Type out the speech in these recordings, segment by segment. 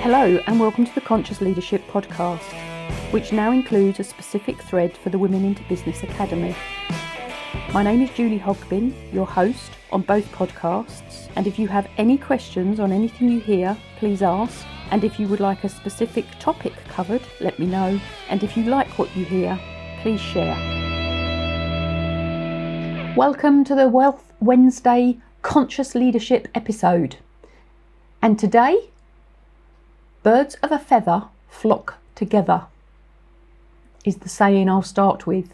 Hello and welcome to the Conscious Leadership Podcast, which now includes a specific thread for the Women into Business Academy. My name is Julie Hogbin, your host on both podcasts, and if you have any questions on anything you hear, please ask. And if you would like a specific topic covered, let me know. And if you like what you hear, please share. Welcome to the Wealth Wednesday Conscious Leadership episode. And today, birds of a feather flock together is the saying I'll start with.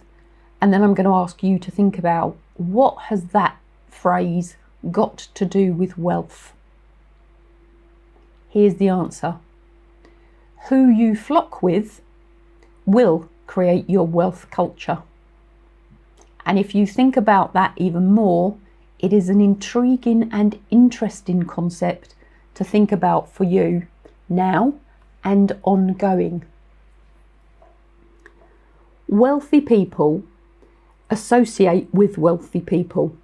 And then I'm going to ask you to think about, what has that phrase got to do with wealth? Here's the answer. Who you flock with will create your wealth culture. And if you think about that even more, it is an intriguing and interesting concept to think about for you now and ongoing. Wealthy people associate with wealthy people,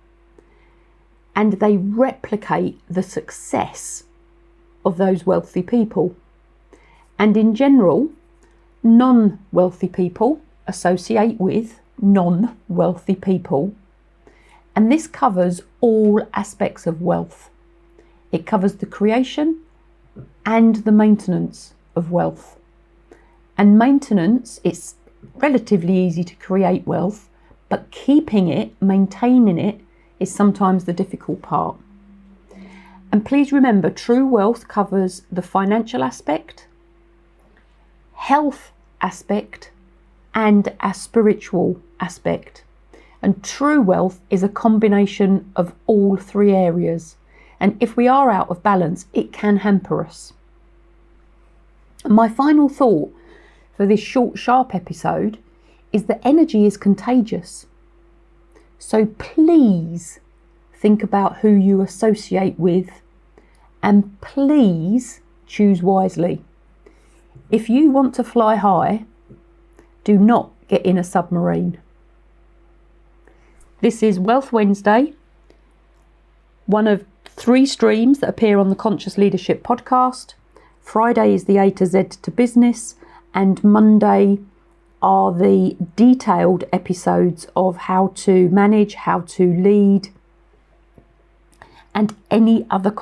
and they replicate the success of those wealthy people. And in general, non-wealthy people associate with non-wealthy people, and this covers all aspects of wealth. It covers the creation and the maintenance of wealth. And maintenance, it's relatively easy to create wealth, but keeping it, maintaining it, is sometimes the difficult part. And please remember, true wealth covers the financial aspect, health aspect, and a spiritual aspect. And true wealth is a combination of all three areas. And if we are out of balance, it can hamper us. And my final thought for this short, sharp episode is that energy is contagious. So please think about who you associate with, and please choose wisely. If you want to fly high, do not get in a submarine. This is Wealth Wednesday, one of 3 streams that appear on the Conscious Leadership podcast. Friday is the A to Z to business, and Monday are the detailed episodes of how to manage, how to lead, and any other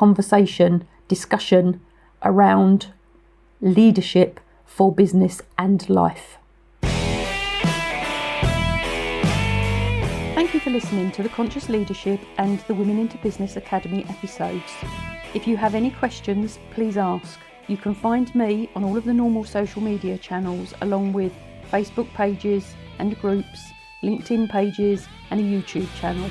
discussion around leadership for business and life. Thank you for listening to the Conscious Leadership and the Women into Business Academy episodes. If you have any questions, please ask. You can find me on all of the normal social media channels, along with Facebook pages and groups, LinkedIn pages, and a YouTube channel.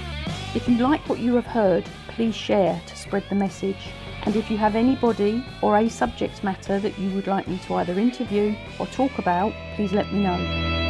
If you like what you have heard, please share to spread the message. And if you have anybody or a subject matter that you would like me to either interview or talk about, please let me know.